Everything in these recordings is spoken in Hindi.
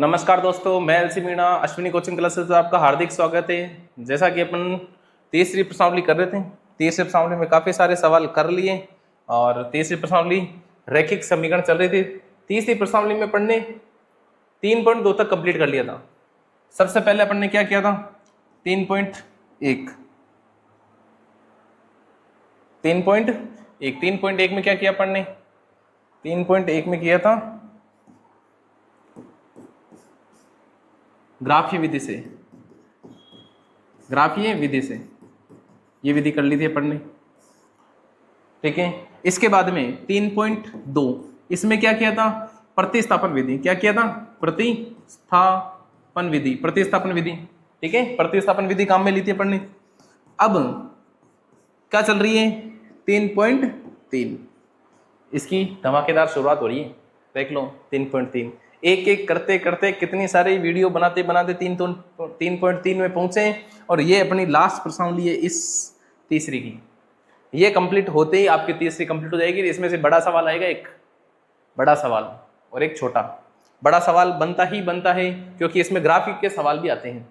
नमस्कार दोस्तों, मैं LC Meena Ashwini coaching classes में आपका हार्दिक स्वागत है। जैसा कि अपन तीसरी प्रश्नावली कर रहे थे, तीसरी प्रश्नावली में काफ़ी सारे सवाल कर लिए और तीसरी प्रश्नावली रैखिक समीकरण चल रही थी। तीसरी प्रश्नावली में अपन ने 3.2 तक कंप्लीट कर लिया था। सबसे पहले अपन ने क्या किया था? 3.1 3.1 में क्या किया अपन ने? 3.1 में किया था ग्राफीय विधि से, ग्राफीय विधि से ये विधि कर ली थी अपन ने, ठीक है। इसके बाद में 3.2 इसमें क्या किया था? प्रतिस्थापन विधि। क्या किया था? प्रतिस्थापन विधि, प्रतिस्थापन विधि, ठीक है। प्रतिस्थापन विधि काम में ली थी अपन ने। अब क्या चल रही है? 3.3 इसकी धमाकेदार शुरुआत हो रही है। देख लो 3.3 एक एक करते करते कितनी सारी वीडियो बनाते बनाते 3.3 में पहुंचे और ये अपनी लास्ट प्रश्नावली है इस तीसरी की। ये कंप्लीट होते ही आपकी तीसरी कंप्लीट हो जाएगी। इसमें से बड़ा सवाल आएगा, एक बड़ा सवाल और एक छोटा। बड़ा सवाल बनता ही बनता है क्योंकि इसमें ग्राफिक के सवाल भी आते हैं।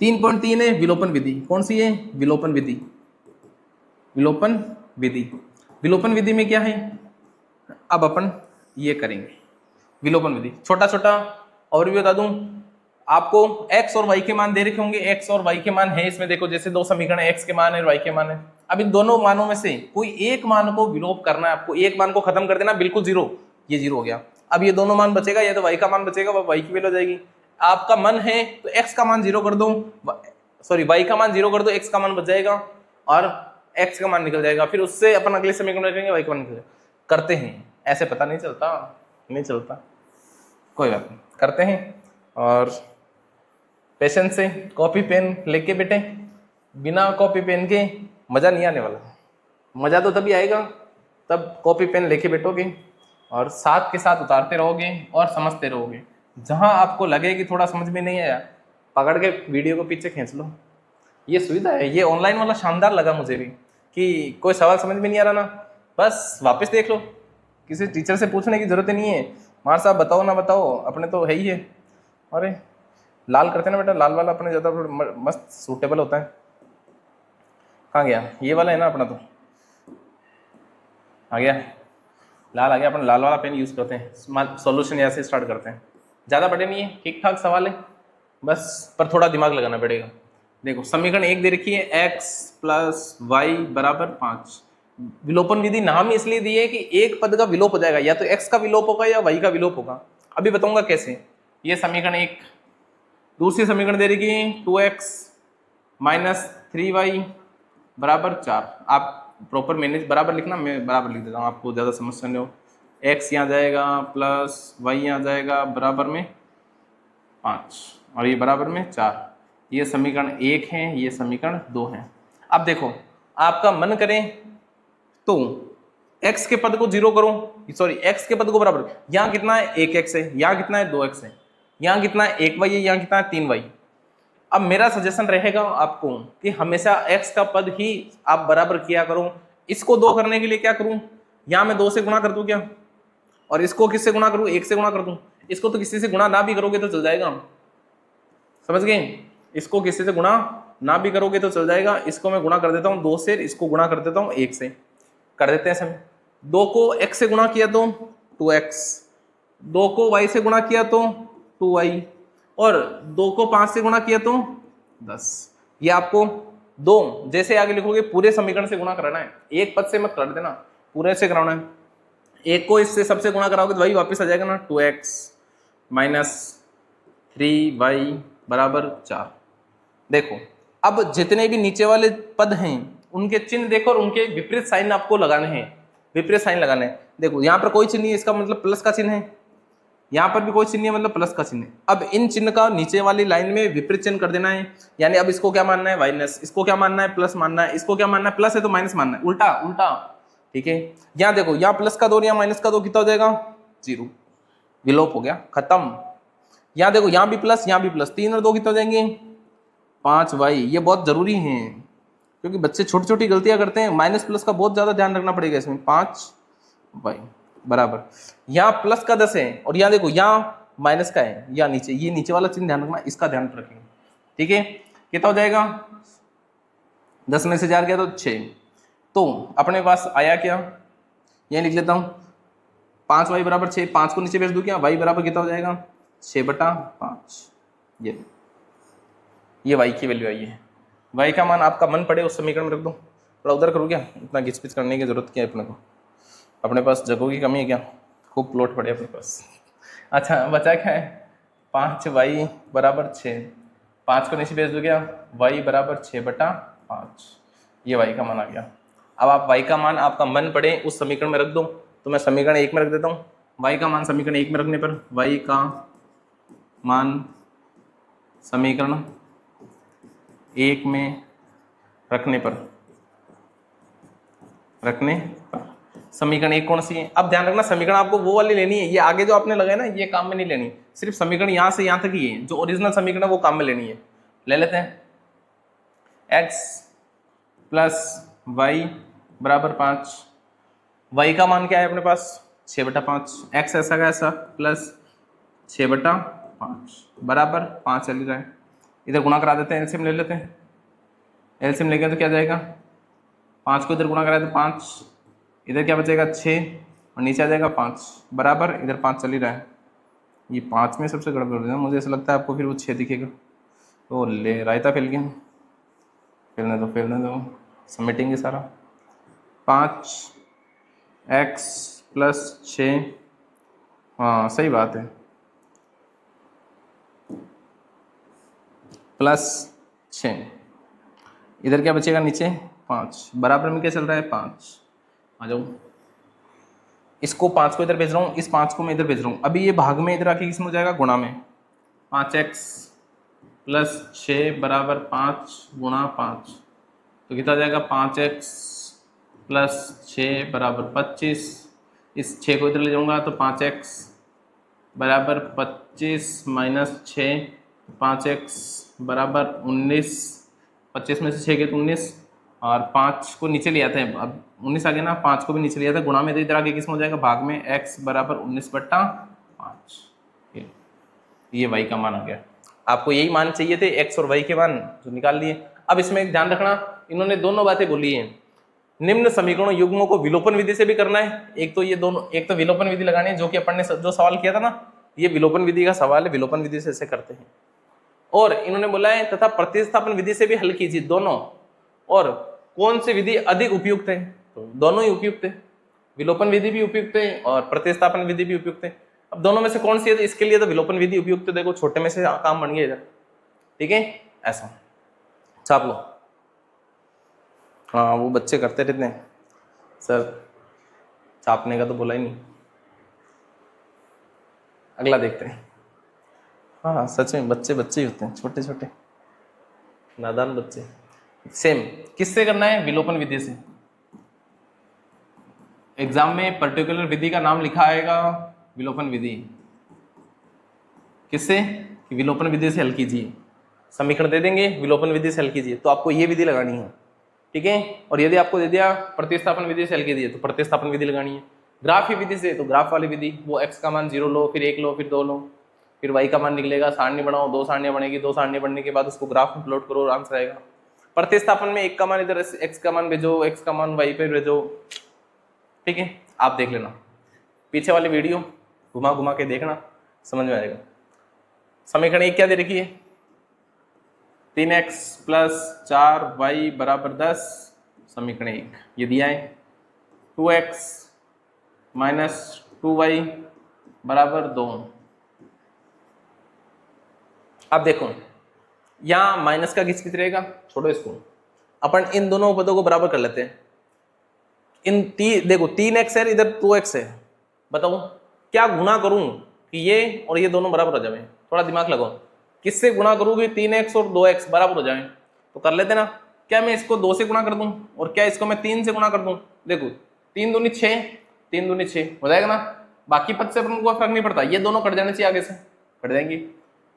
3.3 है विलोपन विधि। कौन सी है? विलोपन विधि। विलोपन विधि, विलोपन विधि में क्या है? अब अपन ये करेंगे विलोपन विधि। छोटा छोटा और भी बता दूं आपको, x और y के मान दे रखे होंगे। x और y के मान है इसमें, देखो जैसे दो समीकरण है, x के मान है और y के मान है। अब इन दोनों मानों में से कोई एक मान को विलोप करना है आपको। एक मान को खत्म कर देना, बिल्कुल जीरो, ये जीरो हो गया। अब ये दोनों मान बचेगा, या तो y का मान बचेगा, y की वैल्यू हो जाएगी। आपका मन है तो x का मान जीरो कर दो, सॉरी y का मान जीरो कर दो, x का मान बच जाएगा और x का मान निकल जाएगा। फिर उससे अपन अगले समीकरण रखेंगे, y का मान निकल जाएगा। करते हैं ऐसे, पता नहीं चलता, नहीं चलता, कोई बात नहीं, करते हैं। और पेशेंस से कॉपी पेन लेके बैठे, बिना कॉपी पेन के मज़ा नहीं आने वाला। मज़ा तो तभी आएगा तब कॉपी पेन लेके बैठोगे और साथ के साथ उतारते रहोगे और समझते रहोगे। जहां आपको लगे कि थोड़ा समझ में नहीं आया, पकड़ के वीडियो को पीछे खींच लो। ये सुविधा है, ये ऑनलाइन वाला शानदार लगा मुझे भी, कि कोई सवाल समझ में नहीं आ रहा ना, बस वापस देख लो। किसी टीचर से पूछने की जरूरत नहीं है, मार साहब बताओ ना बताओ, अपने तो है ही है। अरे लाल करते ना बेटा, लाल वाला अपने ज़्यादा मस्त सूटेबल होता है। कहाँ गया? ये वाला है ना अपना, तो आ गया, लाल आ गया। अपन लाल वाला पेन यूज़ करते हैं। सॉल्यूशन यहाँ से स्टार्ट करते हैं। ज़्यादा बड़े नहीं है, ठीक ठाक सवाल है, बस पर थोड़ा दिमाग लगाना पड़ेगा। देखो समीकरण एक दे रखी है, x + y = 5। विलोपन विधि नाम इसलिए दी है कि एक पद का विलोप हो जाएगा, या तो x का विलोप होगा या y का विलोप होगा। अभी बताऊंगा कैसे। ये समीकरण एक। दूसरी समीकरण दे रखी है 2x - 3y = 4। आप प्रॉपर मैनेज बराबर लिखना, मैं बराबर लिख देता हूँ, आपको ज़्यादा समस्या नहीं हो। x यहाँ जाएगा प्लस y यहाँ जाएगा, बराबर में 5 और ये बराबर में 4। ये समीकरण एक है, ये समीकरण 2 है। अब देखो, आपका मन करे तो x के पद को जीरो करो, सॉरी x के पद को बराबर। यहाँ कितना है? 1x है, यहाँ कितना है? 2x है, यहाँ कितना है? 1y है, यहाँ कितना है? 3y। अब मेरा सजेशन रहेगा आपको कि हमेशा x का पद ही आप बराबर किया करो। इसको 2 करने के लिए क्या करूं? यहाँ मैं 2 से गुणा कर दूं क्या? और इसको किससे गुणा करूं? 1 से गुणा कर दूं। इसको तो किसी से गुणा ना भी करोगे तो चल जाएगा, समझ गए? इसको किसी से गुणा ना भी करोगे तो चल जाएगा। इसको मैं गुणा कर देता हूँ 2 से, इसको गुणा कर देता हूँ 1 से, कर देते हैं समय। 2 को x से गुणा किया तो 2x, 2 को y से गुणा किया तो 2y, और 2 को 5 से गुणा किया तो 10। ये आपको 2 जैसे आगे लिखोगे पूरे समीकरण से गुणा कराना है, एक पद से मत कर देना, पूरे से कराना है। एक को इससे सबसे गुणा कराओगे तो वही वापस आ जाएगा ना, 2x - 3y = 4। देखो अब जितने भी नीचे वाले पद हैं उनके चिन्ह देखो और उनके विपरीत साइन आपको लगाने हैं, विपरीत साइन लगाने हैं। देखो यहाँ पर कोई चिन्ह नहीं है, इसका मतलब प्लस का चिन्ह है। यहाँ पर भी कोई चिन्ह नहीं है, मतलब प्लस का चिन्ह है। अब इन चिन्ह का नीचे वाली लाइन में विपरीत चिन्ह कर देना है। यानी अब इसको क्या मानना है? माइनस। इसको क्या मानना है? प्लस मानना है। इसको क्या मानना है? प्लस है तो माइनस मानना है, उल्टा उल्टा, ठीक है। यहाँ देखो, यहाँ प्लस का 2 यहाँ माइनस का 2 कितना हो जाएगा? 0, विलोप हो गया, खत्म। यहाँ देखो, यहाँ भी प्लस, यहाँ भी प्लस, 3 और 2 कितना हो जाएंगे? 5y। ये बहुत जरूरी है क्योंकि बच्चे छोटी छोटी गलतियां करते हैं। माइनस प्लस का बहुत ज्यादा ध्यान रखना पड़ेगा इसमें। 5y बराबर, यहाँ प्लस का 10 है और यहाँ देखो, यहाँ माइनस का है या नीचे, ये नीचे वाला चिन्ह ध्यान रखना, इसका ध्यान रखेंगे। ठीक है, कितना हो जाएगा, 10 में से 4 गया तो 6। तो अपने पास आया क्या, ये लिख लेता हूँ 5y बराबर 6, 5 को नीचे भेज दूँ क्या, y बराबर कितना हो जाएगा 6/5। ये y की वैल्यू आई है। y का मान आपका मन पड़े उस समीकरण में रख दो। थोड़ा उधर करूँ क्या, इतना घिचपिच करने की जरूरत क्या है अपने को, अपने पास जगहों की कमी है क्या, खूब प्लॉट पड़े अपने पास। अच्छा बचा क्या है, 5y बराबर 6, 5 को नीचे भेज दो क्या, y बराबर 6/5, ये y का मान आ गया। अब आप y का मान आपका मन पड़े उस समीकरण में रख दो, तो मैं समीकरण 1 में रख देता हूँ। y का मान समीकरण 1 में रखने पर, y का मान समीकरण 1 में रखने पर समीकरण 1 कौन सी है, अब ध्यान रखना समीकरण आपको वो वाली लेनी है, ये आगे जो आपने लगाया ना ये काम में नहीं लेनी, सिर्फ समीकरण यहां से यहां तक ही है, जो ओरिजिनल समीकरण है वो काम में लेनी है। ले लेते हैं, x प्लस वाई बराबर 5, y का मान क्या है अपने पास 6/5, x ऐसा का ऐसा प्लस 6/5 बराबर 5 चल रहा है, इधर गुणा करा देते हैं, एलसीएम ले लेते हैं, एलसीएम लेंगे तो क्या जाएगा, 5 को इधर गुणा कराए तो 5, इधर क्या बचेगा 6 और नीचे आ जाएगा 5 बराबर, इधर 5 चल ही रहा है, ये 5 में सबसे गड़बड़ हो जाए, मुझे ऐसा लगता है आपको फिर वो 6 दिखेगा, तो ले रायता फैल गया, फैलने दो समेटेंगे सारा, 5x प्लस 6, हाँ सही बात है, प्लस 6, इधर क्या बचेगा नीचे 5 बराबर में क्या चल रहा है 5, आ जाओ, इसको 5 को इधर भेज रहा हूँ, इस 5 को मैं इधर भेज रहा हूँ, अभी ये भाग में इधर आके किसमें हो जाएगा गुणा में, 5x प्लस 6 बराबर 5 गुणा 5, तो कितना जाएगा 5x प्लस 6 बराबर 25, इस 6 को इधर ले जाऊंगा तो 5x बराबर 25 माइनस 6, 5x बराबर 19, 25 में से 6 गए तो 19, और 5 को नीचे ले आते हैं, अब 19 आ गया ना, 5 को भी नीचे ले आता है गुणा में, तो इधर आगे किस में हो जाएगा भाग में, x बराबर 19/5, ये y का मान आ गया। आपको यही मान चाहिए थे, x और y के मान जो निकाल लिए। अब इसमें एक ध्यान रखना, इन्होंने दोनों बातें बोली हैं, निम्न समीकरणों युग्मों को विलोपन विधि से भी करना है, एक तो ये दोनों, एक तो विलोपन विधि लगानी है जो कि अपन ने जो सवाल किया था ना, ये विलोपन विधि का सवाल है, विलोपन विधि से ऐसे करते हैं, और इन्होंने बोला है तथा प्रतिस्थापन विधि से भी हल कीजिए दोनों, और कौन सी विधि अधिक उपयुक्त है, तो दोनों ही उपयुक्त है, विलोपन विधि भी उपयुक्त है और प्रतिस्थापन विधि भी उपयुक्त है। अब दोनों में से कौन सी है, तो इसके लिए तो विलोपन विधि उपयुक्त है, देखो छोटे में से काम बन गया इधर, ठीक है ऐसा छाप लो। हाँ वो बच्चे करते रहते हैं सर, छापने का तो बोला ही नहीं, अगला देखते हैं। हाँ सच में बच्चे बच्चे ही होते हैं, छोटे छोटे नादान बच्चे। सेम किससे करना है, विलोपन विधि से। एग्जाम में पर्टिकुलर विधि का नाम लिखा आएगा, विलोपन विधि, किससे, विलोपन विधि से हल कीजिए, समीकरण दे देंगे विलोपन विधि से हल कीजिए, तो आपको ये विधि लगानी है, ठीक है। और यदि आपको दे दिया प्रतिस्थापन विधि से हल कीजिए, तो प्रतिस्थापन विधि लगानी है। ग्राफ की विधि से, तो ग्राफ वाली विधि, वो x का मान 0 लो, फिर 1 लो, फिर 2 लो, फिर y का मान निकलेगा, सारणी बनाओ, 2 सारणियां बनेगी, 2 सारणियां बनने के बाद उसको ग्राफ में प्लॉट करो, आंसर आएगा। प्रतिस्थापन में 1 का मान इधर x का मान भेजो, x का मान y पे भेजो, ठीक है। आप देख लेना पीछे वाली वीडियो, घुमा घुमा के देखना, समझ में आएगा। समीकरण 1 क्या दे रखी है, 3x प्लस 4y बराबर 10, समीकरण 1 ये दिया है। 2x माइनस 2y बराबर 2। अब देखो यहां माइनस का घिचपिच रहेगा, छोड़ो इसको, अपन इन दोनों पदों को बराबर कर लेते हैं। देखो 3x है, इधर 2x है, बताओ क्या गुणा करूं कि ये और ये दोनों बराबर हो जाए, थोड़ा दिमाग लगाओ, किससे गुणा करूं कि 3x और 2x बराबर हो जाए, तो कर लेते ना। क्या मैं इसको 2 से गुणा कर दूं और क्या इसको मैं 3 से गुणा कर दूं, देखो 3 दूनी 6, 3 दूनी 6 हो जाएगा ना, बाकी पद से अपन को फर्क नहीं पड़ता, ये दोनों कट जाने चाहिए, आगे से कट जाएंगे।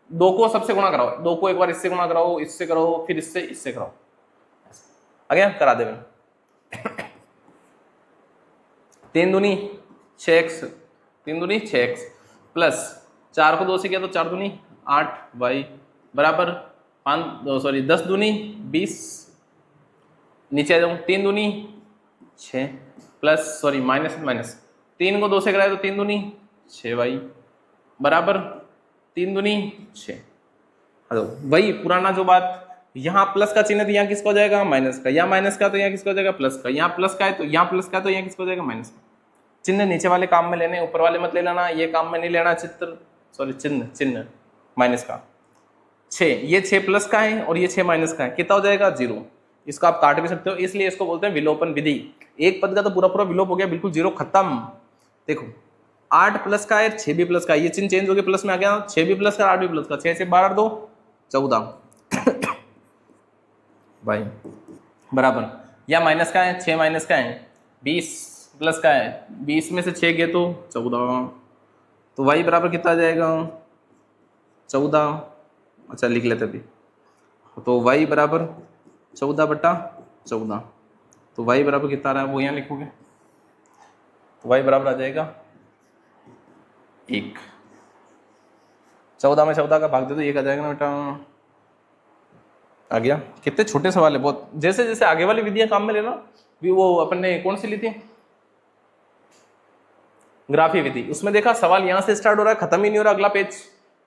2 को सबसे गुणा कराओ, 2 को एक बार इससे गुणा कराओ, इससे करो, फिर इससे कराओ, आ गया, करा दे। 3 दूनी 6x, 3 दूनी 6x प्लस 4 को 2 से किया तो 4 दूनी 8 वाई बराबर 10 दूनी 20, नीचे आ जाऊँ 3 दूनी 6 प्लस माइनस 3 को 2 से कराए तो 3 दूनी 6 वाई बराबर 3 दूनी 6। हेलो वही पुराना जो बात, यहाँ प्लस का चिन्ह तो यहाँ किसका हो जाएगा माइनस का, यहाँ माइनस का तो यहाँ किसका हो जाएगा प्लस का, यहाँ प्लस का है तो यहाँ प्लस का तो यहाँ किसका हो जाएगा माइनस का। चिन्ह नीचे वाले काम में लेने, ऊपर वाले मत ले लेना, ये काम में नहीं लेना चिन्ह माइनस का। 6 ये 6 प्लस का है और ये 6 माइनस का है, कितना हो जाएगा 0। इसको आप काट भी सकते हो, इसलिए इसको बोलते हैं विलोपन विधि। एक पद का तो पूरा पूरा विलोप हो गया, बिल्कुल 0 खत्म। देखो 8 प्लस का है 6 भी प्लस का है, ये चिन्ह चेंज हो गया प्लस में आ गया, 6 भी प्लस का 8 भी प्लस का, 6 से 12 2 14 भाई बराबर, या माइनस का है 6 माइनस का है 20 प्लस का है, 20 में से 6 गए तो 14, तो वाई बराबर कितना आ जाएगा 14। अच्छा लिख लेते अभी, तो वाई बराबर 14/14, तो वाई बराबर कितना आ रहा है वो यहाँ लिखोगे, तो वाई बराबर आ जाएगा 1। 14 में 14 का भाग दे तो 1 आ जाएगा ना बेटा, आ गया। कितने छोटे सवाल है बहुत, जैसे जैसे आगे वाली विधियां काम में लेना भी। वो अपन ने कौन सी ली थी ग्राफी विधि, उसमें देखा सवाल यहाँ से स्टार्ट हो रहा है खत्म ही नहीं हो रहा, अगला पेज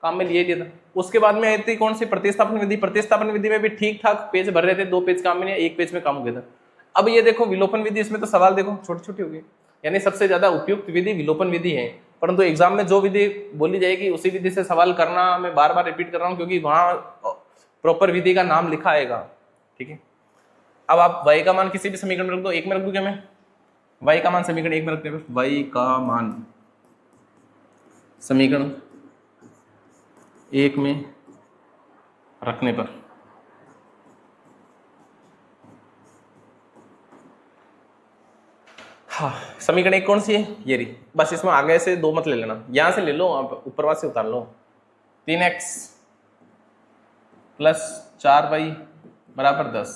काम में लिए लिया था। उसके बाद में आई थी कौन सी प्रतिस्थापन विधि, प्रतिस्थापन विधि में भी ठीक ठाक पेज भर रहे थे, 2 पेज काम में नहीं, 1 पेज में काम हो गया था। अब ये देखो विलोपन विधि, इसमें तो सवाल देखो छोटे छोटे हो गए, यानी सबसे ज्यादा उपयुक्त विधि विलोपन विधि है। परंतु एग्जाम में जो विधि बोली जाएगी उसी विधि से सवाल करना, मैं बार बार रिपीट कर रहा हूँ क्योंकि वहां प्रॉपर विधि का नाम लिखा आएगा, ठीक है। अब आप y का मान किसी भी समीकरण में रख दो, 1 में रख दो क्या मैं, y का मान समीकरण 1 में रखते हैं, y का मान समीकरण 1 में रखने पर हाँ समीकरण 1 कौन सी है, ये रही। बस इसमें आगे से 2 मत ले लेना, यहां से ले लो, आप ऊपर से उतार लो। 3x प्लस 4y बराबर 10,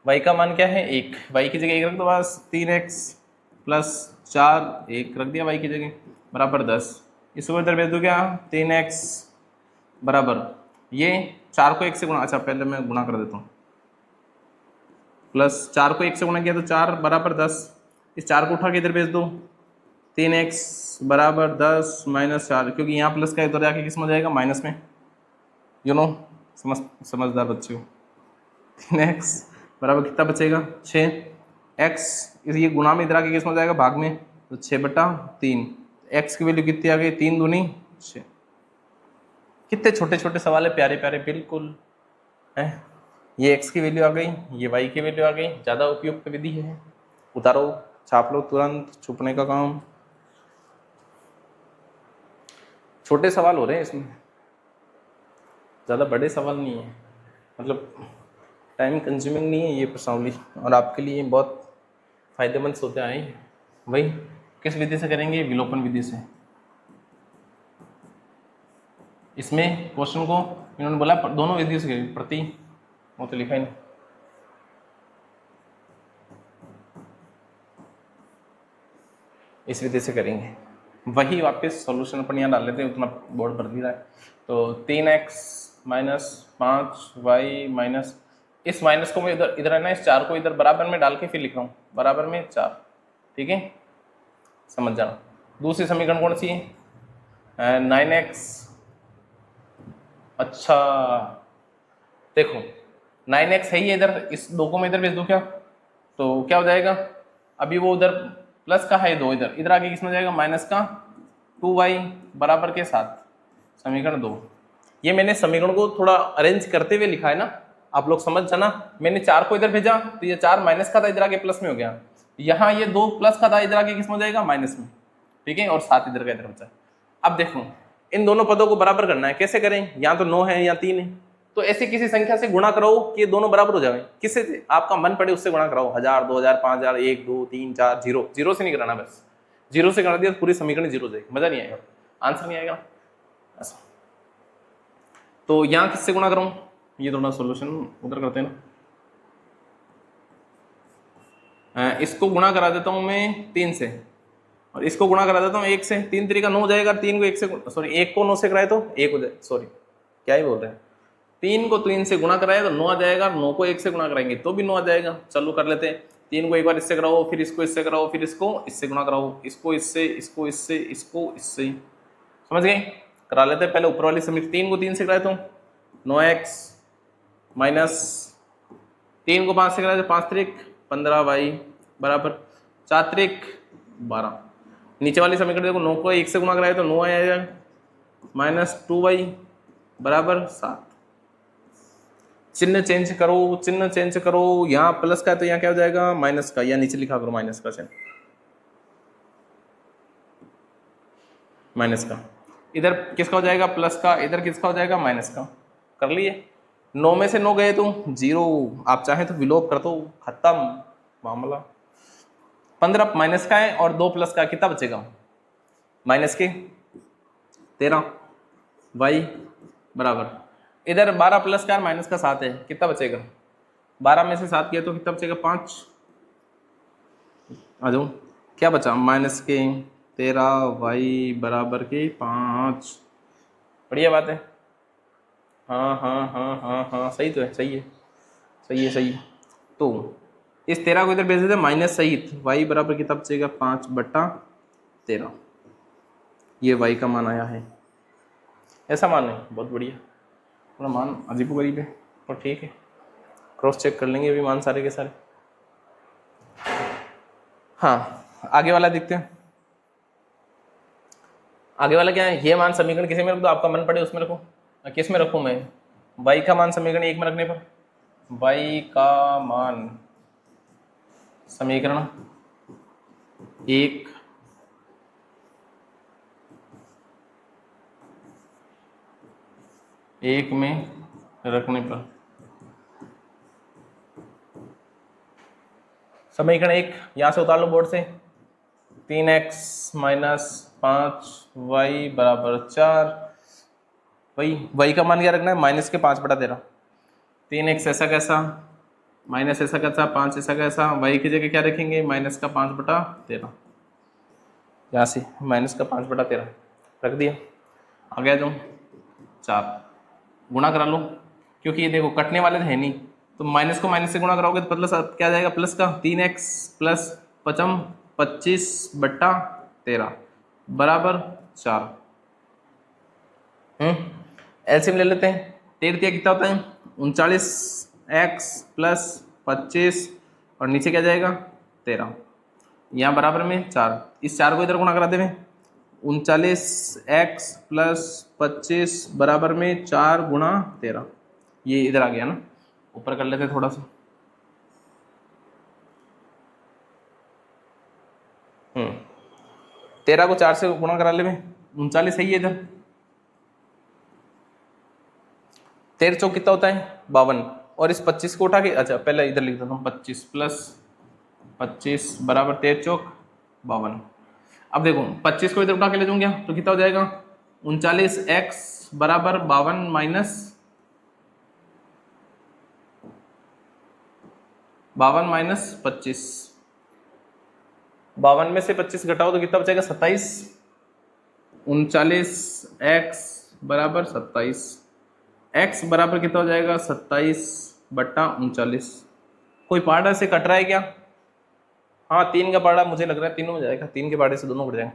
y का मान क्या है 1, y की जगह 1 रख दो बस, 3x प्लस 4 1 रख दिया y की जगह बराबर 10। इसको इधर भेज दो क्या, 3x बराबर ये 4 को 1 से गुणा, अच्छा पहले मैं गुणा कर देता हूँ, प्लस 4 को 1 से गुणा किया तो 4 बराबर 10, इस 4 को उठा के इधर भेज दो, 3x बराबर 10 माइनस 4, क्योंकि यहाँ प्लस का इधर जाके किस में जाएगा माइनस में, यू नो समझदार बच्चे हो। 3x बराबर कितना बचेगा 6x, ये गुणा में इधर आके किस में जाएगा भाग में, तो 6/3, x की वैल्यू कितनी आ गई 3 दूनी 6। कितने छोटे छोटे सवाल है, प्यारे प्यारे बिल्कुल है। ये x की वैल्यू आ गई, ये y की वैल्यू आ गई, ज़्यादा उपयुक्त विधि है। उतारो छाप लो तुरंत, छुपने का काम। छोटे सवाल हो रहे हैं इसमें, ज़्यादा बड़े सवाल नहीं है, मतलब टाइम कंज्यूमिंग नहीं है ये प्रश्नावली, और आपके लिए बहुत फायदेमंद होते आए। वही किस विधि से करेंगे, विलोपन विधि से। इसमें क्वेश्चन को इन्होंने बोला दोनों विधियों से प्रति, वो तो लिखा ही नहीं, इस विधि से करेंगे। वही वापस सॉल्यूशन अपन यहाँ डाल लेते हैं, उतना बोर्ड भर दिया है। तो 3x माइनस 5y माइनस, इस माइनस को मैं इधर है ना, इस 4 को इधर बराबर में डाल के फिर लिख रहा हूँ, बराबर में 4, ठीक है, समझ जाना। दूसरी समीकरण कौन सी है 9x, अच्छा देखो 9x है ही इधर, इस 2 को मैं इधर भेज दूँ क्या, तो क्या हो जाएगा, अभी वो उधर प्लस का है 2, इधर आके किसमें जाएगा माइनस का 2y बराबर के 7, समीकरण 2। ये मैंने समीकरण को थोड़ा अरेंज करते हुए लिखा है ना, आप लोग समझ जाना। मैंने 4 को इधर भेजा तो ये 4 माइनस का था, इधर आके प्लस में हो गया, यहाँ ये 2 प्लस का था, इधर आके किसमें हो जाएगा माइनस में, ठीक है, और 7 इधर का इधर बचा। अब देखो इन दोनों पदों को बराबर करना है, कैसे करें, यहाँ तो 9 है या 3 है, तो ऐसी किसी संख्या से गुणा कराओ कि ये दोनों बराबर हो जाए, किससे आपका मन पड़े उससे गुणा कराओ, 1000 2000 5000 1 2 3 4, जीरो से नहीं कराना, बस जीरो से करा दिया तो पूरी समीकरण जीरो जाएगी, मजा नहीं आएगा, आंसर नहीं आएगा ऐसा। तो यहाँ किससे गुणा करूं, ये थोड़ा सॉल्यूशन उधर करते हैं ना, इसको गुणा करा देता हूं मैं 3 से, और इसको गुणा करा देता हूँ 1 से, 3 तरीका 9 हो जाएगा, 3 को 1 से सॉरी 1 को 9 से कराए तो 1 हो जाए, सॉरी क्या ही बोल रहे हैं, 3 को 3 से गुणा कराए तो 9 आ जाएगा, 9 को 1 से गुणा कराएंगे तो भी 9 आ जाएगा। चलो कर लेते हैं, 3 को एक बार इससे कराओ, फिर इसको इससे कराओ, फिर इसको इससे गुणा कराओ, इसको इससे, इसको इससे, इसको इससे, समझ गए? करा लेते हैं पहले ऊपर वाली समीकरण, 3 को 3 से कराए तो 9x माइनस 3 को 5 से कराए तो 5 त्रिक 15y बराबर 4 त्रिक 12। नीचे वाली समीकरण देखो, 9 को 1 से गुणा कराए तो 9 आ जाएगा माइनस 2y बराबर 7। चिन्ह चेंज करो, चिन्ह चेंज करो, यहाँ प्लस का है तो यहाँ क्या हो जाएगा माइनस का, या नीचे लिखा करो माइनस का चिन्ह, माइनस का, इधर किसका हो जाएगा प्लस का, इधर किसका हो जाएगा माइनस का। कर लिए, 9 में से 9 गए तो 0, आप चाहे तो विलोप कर दो, खत्म मामला। 15 माइनस का है और 2 प्लस का, कितना बचेगा माइनस के 13 y बराबर, इधर 12 प्लस का माइनस का 7 है, कितना बचेगा 12 में से 7 किया तो कितना बचेगा 5, आ जाओ क्या बचा माइनस के 13 y बराबर के 5। बढ़िया बात है, हाँ हाँ हाँ हाँ हाँ सही तो है, सही है सही है सही है। तो इस 13 को इधर भेज देते माइनस सहित, y बराबर कितना बचेगा 5/13, ये y का मान आया है, ऐसा मान है, बहुत बढ़िया, थोड़ा मान अजीब गरीब है और ठीक है, क्रॉस चेक कर लेंगे अभी मान सारे के सारे। हाँ आगे वाला देखते हैं, आगे वाला क्या है, ये मान समीकरण किसी में रख दो, आपका मन पड़े उसमें रखो, किस में रखूँ मैं, y का मान समीकरण 1 में रखने पर, y का मान समीकरण 1 में रखने पर, समीकरण 1 यहाँ से उतार लो बोर्ड से, 3x माइनस 5y बराबर 4, वही y का मान क्या रखना है माइनस के 5/13, 3x ऐसा कैसा माइनस ऐसा कैसा 5 ऐसा कैसा, y की जगह क्या रखेंगे माइनस का 5/13, यहाँ से माइनस का 5/13 रख दिया, आ गया जो 4 गुणा करा लो, क्योंकि ये देखो कटने वाले है नहीं, तो माइनस को माइनस से गुणा कराओगे तो प्लस क्या जाएगा प्लस का, 3x प्लस 25/13 बराबर 4। एलसीएम ले लेते हैं, 13 कितना होता है 39x प्लस 25 और नीचे क्या जाएगा 13, यहाँ बराबर में 4, इस 4 को इधर गुणा करा देंगे, 39x प्लस 25 बराबर में 4 गुणा 13, ये इधर आ गया ना, ऊपर कर लेते थोड़ा सा, 13 को 4 से गुणा करा ले, 39 है इधर, 13 चौक कितना होता है 52, और इस 25 को उठा के, अच्छा पहले इधर लिख देता हूँ 25 प्लस 25 बराबर 13 चौक 52। अब देखो 25 को इधर उठा के ले जाऊंगा तो कितना हो जाएगा 39x बराबर 52 माइनस 25, 52 में से 25 घटाओ तो कितना बचेगा 27, 39x बराबर 27, x बराबर कितना हो जाएगा 27/39। कोई पार्ट ऐसे कट रहा है क्या, हाँ 3 का पार्ट मुझे लग रहा है तीनों में जाएगा, 3 के पार्ट से दोनों कट जाएंगे,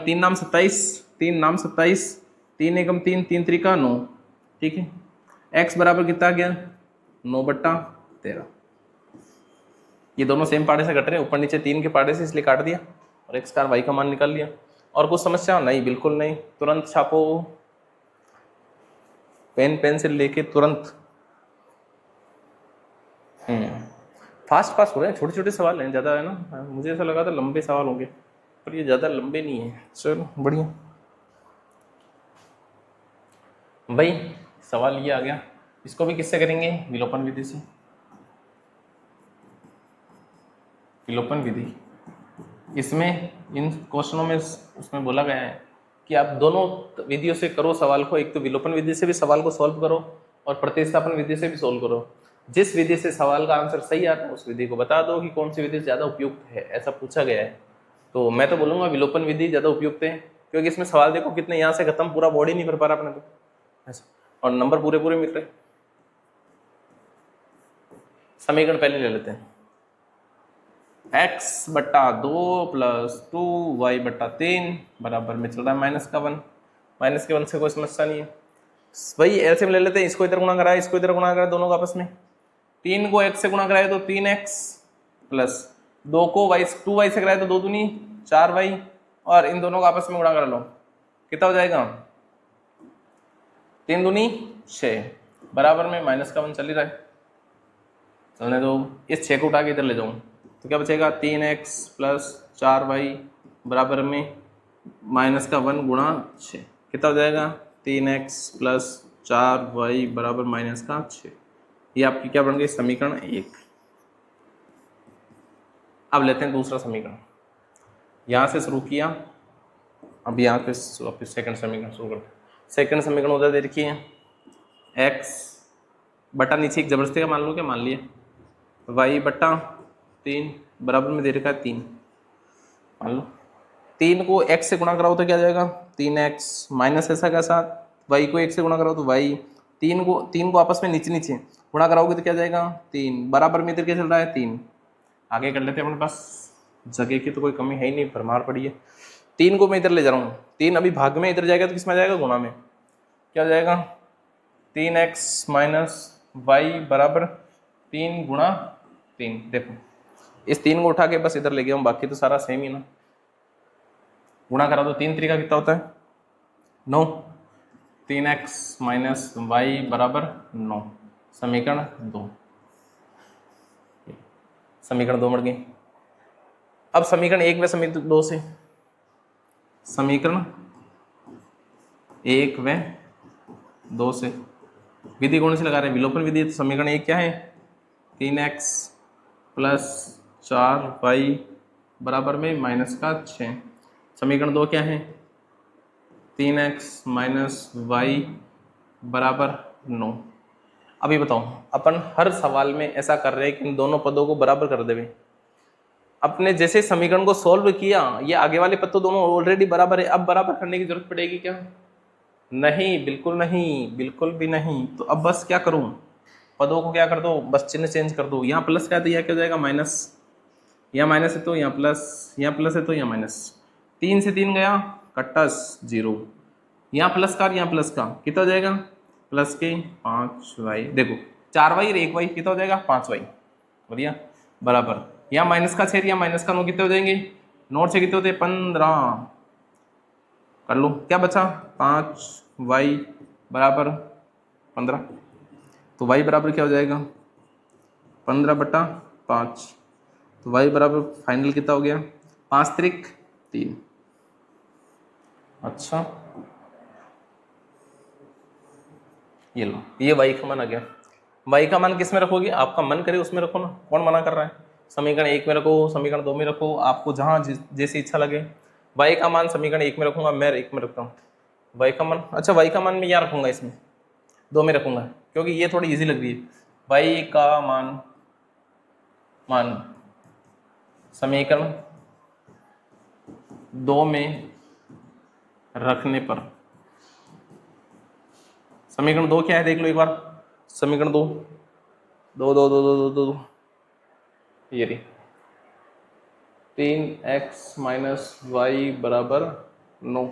3 नाम 27, 3 नाम 27, 3 एकम 3, 3 त्रिका 9, ठीक है, x बराबर कितना आ गया 9/13, ये दोनों सेम पार्टे से कट रहे हैं, ऊपर नीचे 3 के पार्टे से इसलिए काट दिया और x का y का मान निकाल लिया। और कुछ समस्या नहीं, बिल्कुल नहीं, तुरंत छापो, पेन पेंसिल लेके तुरंत, फास्ट फास्ट हो रहे हैं, छोटे छोटे सवाल हैं, ज़्यादा है ना, मुझे ऐसा लगा था लंबे सवाल होंगे पर ये ज़्यादा लंबे नहीं है। चलो बढ़िया भाई, सवाल ये आ गया, इसको भी किससे करेंगे विलोपन विधि से, विलोपन विधि, इसमें इन क्वेश्चनों में उसमें बोला गया है कि आप दोनों विधियों से करो सवाल को, एक तो विलोपन विधि से भी सवाल को सॉल्व करो और प्रतिस्थापन विधि से भी सॉल्व करो, जिस विधि से सवाल का आंसर सही आता है उस विधि को बता दो कि कौन सी विधि ज़्यादा उपयुक्त है, ऐसा पूछा गया है। तो मैं तो बोलूँगा विलोपन विधि ज़्यादा उपयुक्त है, क्योंकि इसमें सवाल देखो कितने यहाँ से खत्म, पूरा बॉडी नहीं भर पा रहा अपने तो ऐसा, और नंबर पूरे पूरे मिल रहे। समीकरण पहले ले लेते हैं, x बट्टा 2 प्लस 2y/3 बराबर में चल रहा है -1। -1 से कोई समस्या नहीं है। वही एलसीएम ले लेते हैं, इसको इधर गुणा कराए, इसको इधर गुणा कराए, दोनों को आपस में 3 को x से गुणा कराए तो 3x प्लस 2 को 2y से कराए तो 2 दूनी 4y, और इन दोनों को आपस में गुणा करा लो, कितना हो जाएगा 3 दूनी 6 बराबर में -1 चल ही रहा है। चलने दो, इस 6 को उठा के इधर ले जाऊँ तो क्या बचेगा 3x प्लस 4y बराबर में -1 गुणा 6, कितना हो जाएगा 3x प्लस 4y बराबर -6। ये आपकी क्या बन गई समीकरण 1। अब लेते हैं दूसरा समीकरण, यहाँ से शुरू किया, अब यहाँ पे सेकंड समीकरण शुरू करते हैं। सेकंड समीकरण होता है, देखिए x बटा नीचे एक जबरदस्ती का मान लो, क्या मान लिया y/3 बराबर में दे रखा है 3, मान लो 3 को x से गुणा कराओ तो क्या जाएगा 3x माइनस ऐसा कैसा, y को 1 से गुणा कराओ तो y, 3 को आपस में नीचे नीचे गुणा कराओगे तो क्या जाएगा 3 बराबर में इधर क्या चल रहा है 3। आगे कर लेते हैं, अपने पास जगह की तो कोई कमी है ही नहीं, भरमार पड़ी है। 3 को मैं इधर ले जा रहा हूँ, 3 अभी भाग में इधर जाएगा तो किस में जाएगा गुणा में, क्या हो जाएगा 3x माइनस वाई बराबर 3 गुणा 3। देखो इस 3 को उठा के बस इधर ले गया हूँ, बाकी तो सारा सेम ही ना, गुणा करा तो 3 तरीका कितना होता है 9, 3x माइनस वाई बराबर 9, समीकरण 2, समीकरण 2 मर गई। अब समीकरण 1 व समीकरण 2 से, समीकरण 1 व 2 से विधि कौन सी लगा रहे हैं, विलोपन विधि। तो समीकरण 1 क्या है 3x प्लस 4y बराबर में -6। समीकरण 2 क्या है 3x माइनस वाई बराबर 9। अभी बताओ, अपन हर सवाल में ऐसा कर रहे हैं कि इन दोनों पदों को बराबर कर देवे। अपने जैसे समीकरण को सॉल्व किया, ये आगे वाले पद तो दोनों ऑलरेडी बराबर है, अब बराबर करने की जरूरत पड़ेगी क्या, नहीं, बिल्कुल नहीं, बिल्कुल भी नहीं। तो अब बस क्या करूं, पदों को क्या कर दो, बस चिन्ह चेंज कर दो, यहाँ प्लस क्या है तो यहाँ क्या हो जाएगा माइनस, यहाँ माइनस है तो यहाँ प्लस, यहाँ प्लस है तो यहाँ माइनस, 3 से 3 गया कट्टा 0, यहाँ प्लस का यहाँ प्लस का कितना हो जाएगा प्लस के 5y, देखो 4y और 1y कितना हो जाएगा 5y, बढ़िया बराबर, यहाँ माइनस का 6 यहाँ माइनस का 9 कितने हो जाएंगे 9 से कितने होते 15, कर लो क्या बचा 5y बराबर 15, तो y बराबर क्या हो जाएगा 15/5, तो y बराबर फाइनल कितना हो गया 5 त्रिक 3। अच्छा ये लो, ये y का मान आ गया। y का मान किस में रखोगे, आपका मन करे उसमें रखो ना, कौन मना कर रहा है। समीकरण 1 में रखो, समीकरण 2 में रखो, आपको जहां जैसी इच्छा लगे। y का मान समीकरण 1 में रखूंगा, मैं 1 में रखता हूँ y का मान। अच्छा y का मान मैं यहाँ रखूंगा, इसमें 2 में रखूंगा, क्योंकि ये थोड़ी इजी लग रही है। y का मान समीकरण 2 में रखने पर, समीकरण 2 क्या है देख लो एक बार, समीकरण 2 2 2 2 2 2 2 ये रही 3x माइनस वाई बराबर 9,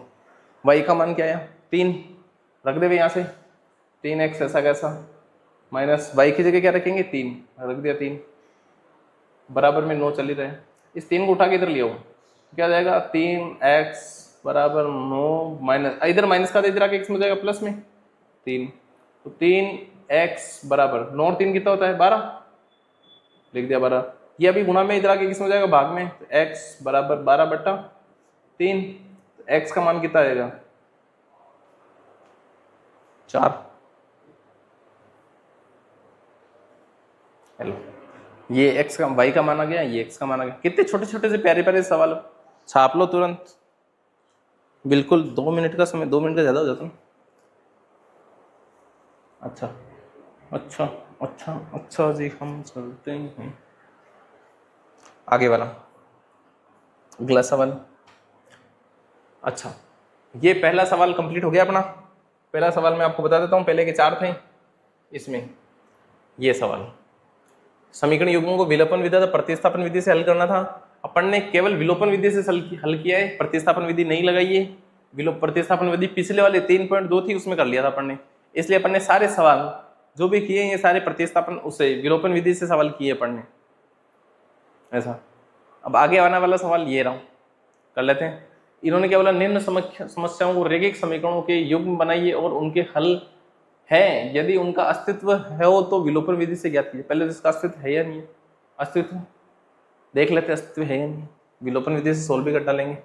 y का मान क्या है 3, रख दे यहाँ से 3x ऐसा कैसा माइनस y की जगह क्या रखेंगे 3, रख दिया 3 बराबर में 9 चल ही रहे। इस 3 को उठा के इधर ले आओ, क्या जाएगा 3x बराबर 9 माइनस, इधर माइनस का इधर आके x में जाएगा प्लस में 3, तो 3x बराबर 9 और 3 कितना होता है 12, लिख दिया 12। ये अभी गुणा में इधर आके किस में जाएगा भाग में, तो x बराबर 12/3, तो x का मान कितना आएगा 4। हेलो, ये x का y का मान आ गया, ये x का मान आ गया। कितने छोटे छोटे से प्यारे प्यारे सवाल, छाप लो तुरंत, बिल्कुल 2 मिनट का समय, 2 मिनट का ज्यादा हो जाता है। अच्छा अच्छा अच्छा अच्छा जी, हम चलते हैं आगे वाला। अगला सवाल। अच्छा, ये पहला सवाल कंप्लीट हो गया अपना। पहला सवाल मैं आपको बता देता हूँ, पहले के 4 थे, इसमें ये सवाल समीकरण युग्मों को विलोपन विधि तथा प्रतिस्थापन विधि से हल करना था। अपन ने केवल विलोपन विधि से हल किया है, प्रतिस्थापन विधि नहीं लगाई है। प्रतिस्थापन विधि पिछले वाले 3.2 थी उसमें कर लिया था अपन ने, इसलिए अपन ने सारे सवाल जो भी किए ये सारे प्रतिस्थापन उससे विलोपन विधि से सवाल किए अपन ने, ऐसा। अब आगे आने वाला सवाल ये रहा, कर लेते हैं। इन्होंने क्या बोला, निम्न समस्याओं को रैखिक समीकरणों के युग्म बनाइए और उनके हल है, यदि उनका अस्तित्व है हो तो विलोपन विधि से ज्ञात कीजिए। पहले तो इसका अस्तित्व है या नहीं है, अस्तित्व देख लेते हैं, अस्तित्व है या नहीं, विलोपन विधि से सोल्व भी कर डालेंगे।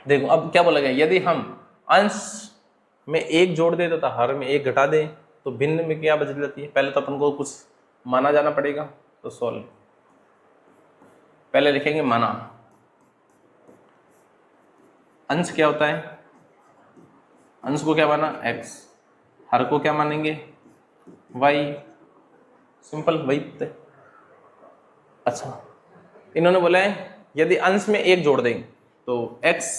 देखो अब क्या बोला गया, यदि हम अंश में 1 जोड़ दे तथा हर में 1 घटा दे तो भिन्न में क्या बच जाती है। पहले तो अपन को कुछ माना जाना पड़ेगा, तो सोल्व पहले लिखेंगे माना। अंश क्या होता है, अंश को क्या माना x, हर को क्या मानेंगे y, सिंपल वही। अच्छा, इन्होंने बोला है यदि अंश में 1 जोड़ दें तो x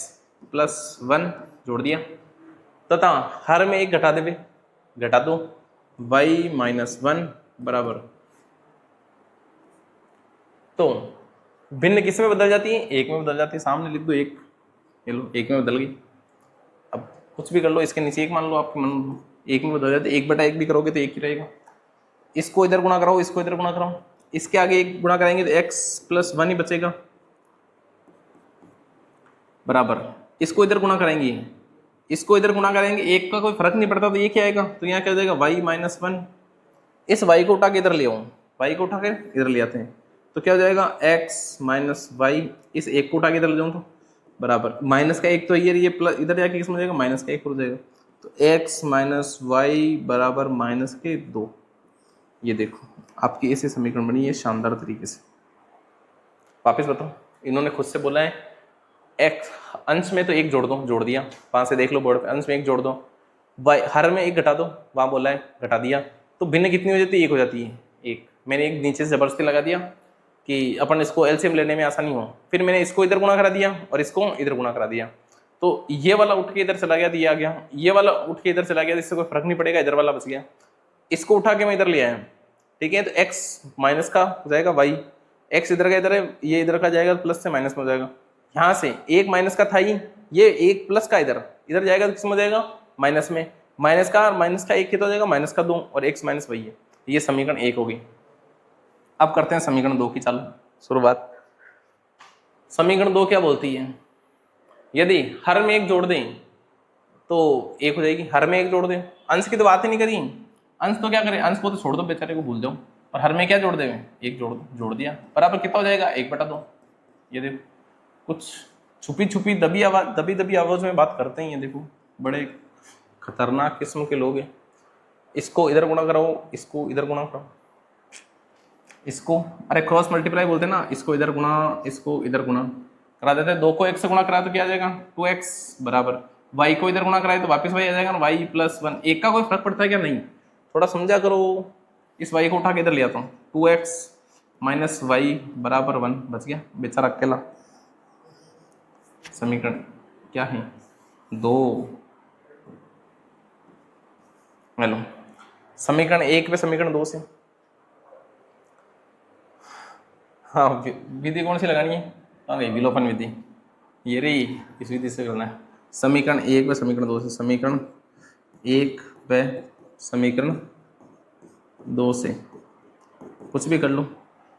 + 1 जोड़ दिया, तथा हर में 1 घटा दे, घटा दो, y - 1 बराबर। तो भिन्न किस में बदल जाती है, 1 में बदल जाती है। सामने लिख दो 1, ये लो 1 में बदल गई। अब कुछ भी कर लो, इसके नीचे 1 मान लो, आपके मन 1 में बदल जाती है। 1/1 भी करोगे तो 1 ही रहेगा। इसको इधर गुणा कराओ, इसको इधर गुणा कराओ, इसके आगे 1 गुणा करेंगे तो x + 1 ही बचेगा, बराबर। इसको इधर गुणा करेंगे, इसको इधर गुणा करेंगे, 1 का कोई फर्क नहीं पड़ता, तो ये क्या आएगा, तो यहाँ क्या हो जाएगा y - 1। इस y को उठा के इधर ले आओ, y को उठा के इधर ले आते हैं, तो क्या हो जाएगा x - y। इस 1 को उठा के इधर ले जाऊँ तो बराबर, माइनस का 1 तो ये प्लस इधर जाके किस में हो जाएगा, माइनस का 1 हो जाएगा। तो x - y बराबर -2। ये देखो आपकी ऐसे समीकरण बनी है शानदार तरीके से। वापस बताओ, इन्होंने खुद से बोला है x अंश में तो 1 जोड़ दो, जोड़ दिया, वहां से देख लो बोर्ड पे, अंश में 1 जोड़ दो, y हर में 1 घटा दो, वहां बोला है घटा दिया, तो भिन्न कितनी हो जाती है, 1 हो जाती है। 1 मैंने एक नीचे से जबरदस्ती लगा दिया कि अपन इसको एलसीएम लेने में आसानी हो, फिर मैंने इसको इधर गुणा करा दिया और इसको इधर गुणा करा दिया, तो ये वाला उठ के इधर चला गया, दिया गया, ये वाला उठ के इधर चला गया, इससे कोई फर्क नहीं पड़ेगा, इधर वाला बच गया। इसको उठा के मैं इधर ले आया, ठीक है, तो x माइनस का हो जाएगा y, x इधर का इधर है, ये इधर का जाएगा प्लस से माइनस में हो जाएगा। यहाँ से 1 माइनस का था ही, ये 1 प्लस का इधर इधर जाएगा तो किस में हो जाएगा, माइनस में। माइनस का और माइनस का 1 कितना हो जाएगा, -2, और x माइनस वही है। ये समीकरण 1 होगी। अब करते हैं समीकरण 2 की चालू शुरुआत। समीकरण 2 क्या बोलती है, यदि हर में 1 जोड़ दें तो 1 हो जाएगी, हर में 1 जोड़ दें, अंश की तो बात ही नहीं करी, अंश तो क्या करें, अंश को तो छोड़ दो, बेचारे को भूल जाओ, और हर में क्या जोड़ दें, 1 जोड़ दो, जोड़ दिया, बराबर कितना हो जाएगा, 1/2। ये देखो कुछ छुपी छुपी दबी आवाज में बात करते हैं, ये देखो बड़े खतरनाक किस्म के लोग हैं। इसको इधर गुणा कराओ, इसको इधर गुणा कराओ, इसको अरे क्रॉस मल्टीप्लाई बोलते हैं ना, इसको इधर गुणा, इसको इधर गुणा करा देते हैं। 2 को 1 से गुणा करा तो क्या आ जाएगा, 2x बराबर, y को इधर गुणा कराए तो वापस y आ जाएगा, y + 1। 1 का कोई फर्क पड़ता है क्या, नहीं, थोड़ा समझा करो। इस y को उठा के इधर ले आता हूँ, 2x - y बराबर 1 बच गया, बेचारा अकेला। समीकरण क्या है, 2। हेलो, समीकरण 1 पे समीकरण 2 से, हाँ विधि कौन सी लगानी है, कहाँ गई, विलोपन विधि, ये रही, इस विधि से करना है। समीकरण 1 व समीकरण 2 से, समीकरण 1 व समीकरण 2 से कुछ भी कर लो।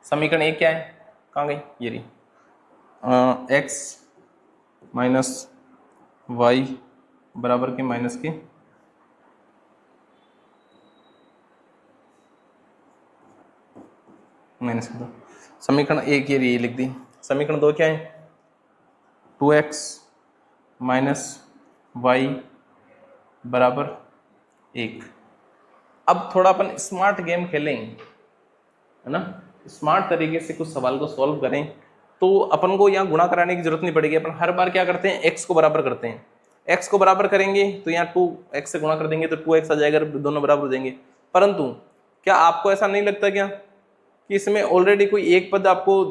समीकरण 1 क्या है, कहाँ गई, ये रही, x - y बराबर के माइनस के माइनस के 2। समीकरण 1 ये लिख दी। समीकरण 2 क्या है, 2x - y बराबर 1। अब थोड़ा अपन स्मार्ट गेम खेलें, है ना, स्मार्ट तरीके से कुछ सवाल को सॉल्व करें, तो अपन को यहाँ गुणा कराने की जरूरत नहीं पड़ेगी। अपन हर बार क्या करते हैं, x को बराबर करते हैं, x को बराबर करेंगे तो यहाँ 2x से गुणा कर देंगे तो 2x आ जाएगा, दोनों बराबर हो जाएंगे। परंतु क्या आपको ऐसा नहीं लगता क्या कि इसमें ऑलरेडी कोई एक पद आपको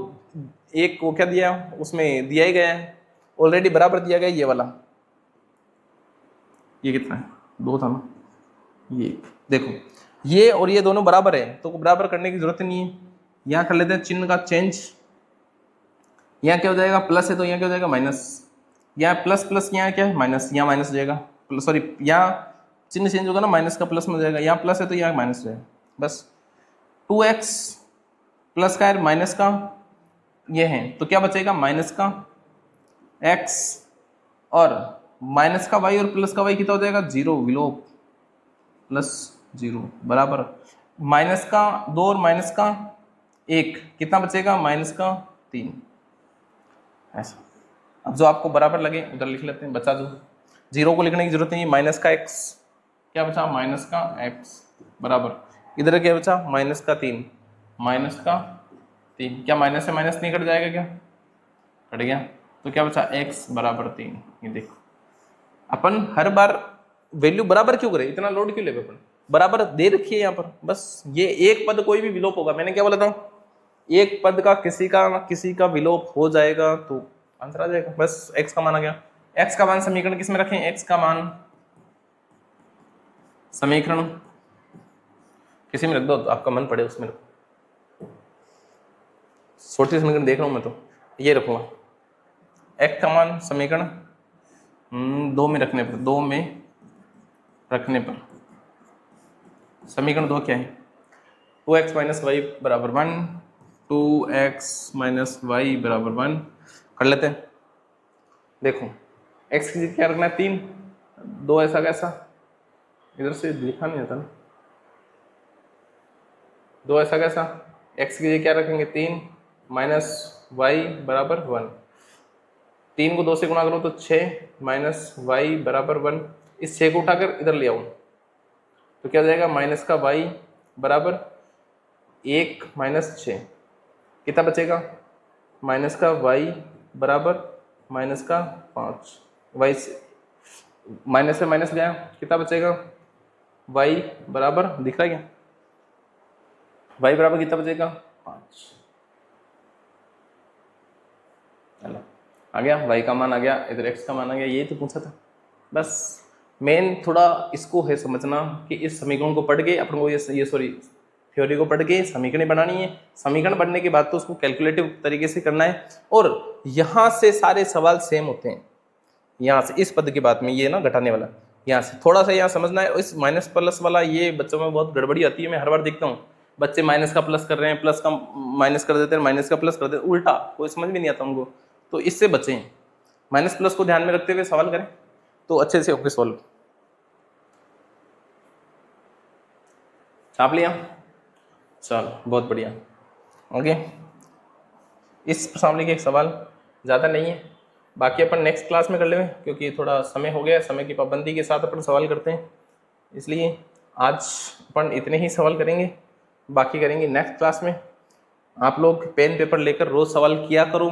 एक को क्या दिया, उसमें दिया ही गया है ऑलरेडी, बराबर दिया गया ये वाला, ये कितना है 2 था ना, ये देखो ये और ये दोनों बराबर है, तो बराबर करने की जरूरत नहीं है। यहाँ कर लेते हैं चिन्ह का चेंज, यहाँ क्या हो जाएगा प्लस है तो यहाँ क्या हो जाएगा माइनस, यहाँ प्लस प्लस यहाँ क्या है माइनस, यहाँ माइनस हो जाएगा, सॉरी यहाँ चिन्ह चेंज होगा ना, माइनस का प्लस में हो जाएगा, यहाँ प्लस है तो यहाँ माइनस हो जाएगा, बस 2x प्लस का है माइनस का ये है, तो क्या बचेगा माइनस का x और माइनस का y और प्लस का y कितना हो जाएगा 0, विलोप प्लस 0 बराबर माइनस का 2 और माइनस का 1 कितना बचेगा माइनस का 3, ऐसा। अब जो आपको बराबर लगे उधर लिख लेते हैं, बचा जो 0 को लिखने की जरूरत नहीं, माइनस का x क्या बचा माइनस का x बराबर इधर क्या बचा माइनस का 3, माइनस का 3, क्या माइनस से माइनस नहीं कट जाएगा, क्या कट गया, तो क्या बचा x बराबर 3। ये देखो अपन हर बार वैल्यू बराबर क्यों करें, इतना लोड क्यों ले, अपन बराबर दे रखी है यहाँ पर, बस ये एक पद कोई भी विलोप होगा, मैंने क्या बोला था एक पद का किसी का विलोप हो जाएगा तो आंसर आ जाएगा, बस x का मान आ गया। x का मान समीकरण किसमें रखें, x का मान समीकरण किसी में रख दो, तो आपका मन पड़े उसमें रखो, छोटी समीकरण देख रहा हूं मैं, तो ये रखूंगा x का मान समीकरण 2 में रखने पर, 2 में रखने पर समीकरण 2 क्या है 2x माइनस वाई बराबर 1, 2x माइनस वाई बराबर 1 कर लेते हैं। देखो x की जगह क्या रखना है 3, 2 ऐसा कैसा, इधर से लिखा नहीं जाता ना, 2 ऐसा कैसा, x की जगह क्या रखेंगे 3 माइनस वाई बराबर 1, 3 को 2 से गुणा करो तो 6 माइनस वाई बराबर 1, इस 6 को उठाकर इधर ले आऊं तो क्या हो जाएगा माइनस का y बराबर 1 माइनस 6, कितना बचेगा माइनस का y बराबर माइनस का 5, y से माइनस से माइनस गया कितना बचेगा y बराबर दिख रहा है क्या, y बराबर कितना बचेगा 5, चलो आ गया y का मान आ गया, इधर x का मान आ गया, यही तो पूछा था। बस मेन थोड़ा इसको है समझना कि इस समीकरण को पढ़ के अपन को ये सॉरी थ्योरी को पढ़ के समीकरण बनानी है, समीकरण बनने के बाद तो उसको कैलकुलेटिव तरीके से करना है, और यहाँ से सारे सवाल सेम होते हैं, यहाँ से इस पद के बाद में ये ना घटाने वाला, यहाँ से थोड़ा सा यहाँ समझना है, इस माइनस प्लस वाला ये बच्चों में बहुत गड़बड़ी आती है, मैं हर बार देखता हूँ बच्चे माइनस का प्लस कर रहे हैं, प्लस का माइनस कर देते हैं, माइनस का प्लस कर देते हैं, उल्टा कोई समझ भी नहीं आता उनको, तो इससे बचें, माइनस प्लस को ध्यान में रखते हुए सवाल करें तो अच्छे से होके सॉल्व। छाप लिया, चलो बहुत बढ़िया। ओके, इस सामने के एक सवाल ज़्यादा नहीं है, बाकी अपन नेक्स्ट क्लास में कर लेंगे क्योंकि थोड़ा समय हो गया, समय की पाबंदी के साथ अपन सवाल करते हैं, इसलिए आज अपन इतने ही सवाल करेंगे, बाकी करेंगे नेक्स्ट क्लास में। आप लोग पेन पेपर लेकर रोज़ सवाल किया करो,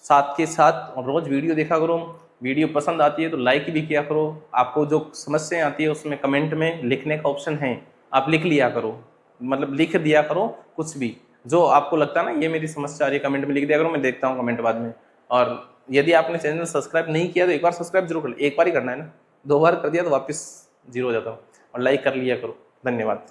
साथ के साथ रोज़ वीडियो देखा करो, वीडियो पसंद आती है तो लाइक भी किया करो, आपको जो समस्याएं आती है उसमें कमेंट में लिखने का ऑप्शन है, आप लिख लिया करो, मतलब लिख दिया करो कुछ भी जो आपको लगता है ना ये मेरी समस्या आ रही है, कमेंट में लिख दिया करो, मैं देखता हूँ कमेंट बाद में। और यदि आपने चैनल सब्सक्राइब नहीं किया तो एक बार सब्सक्राइब जरूर कर, एक बार ही करना है ना, 2 बार कर दिया तो वापस 0 हो जाता हूँ, और लाइक कर लिया करो। धन्यवाद।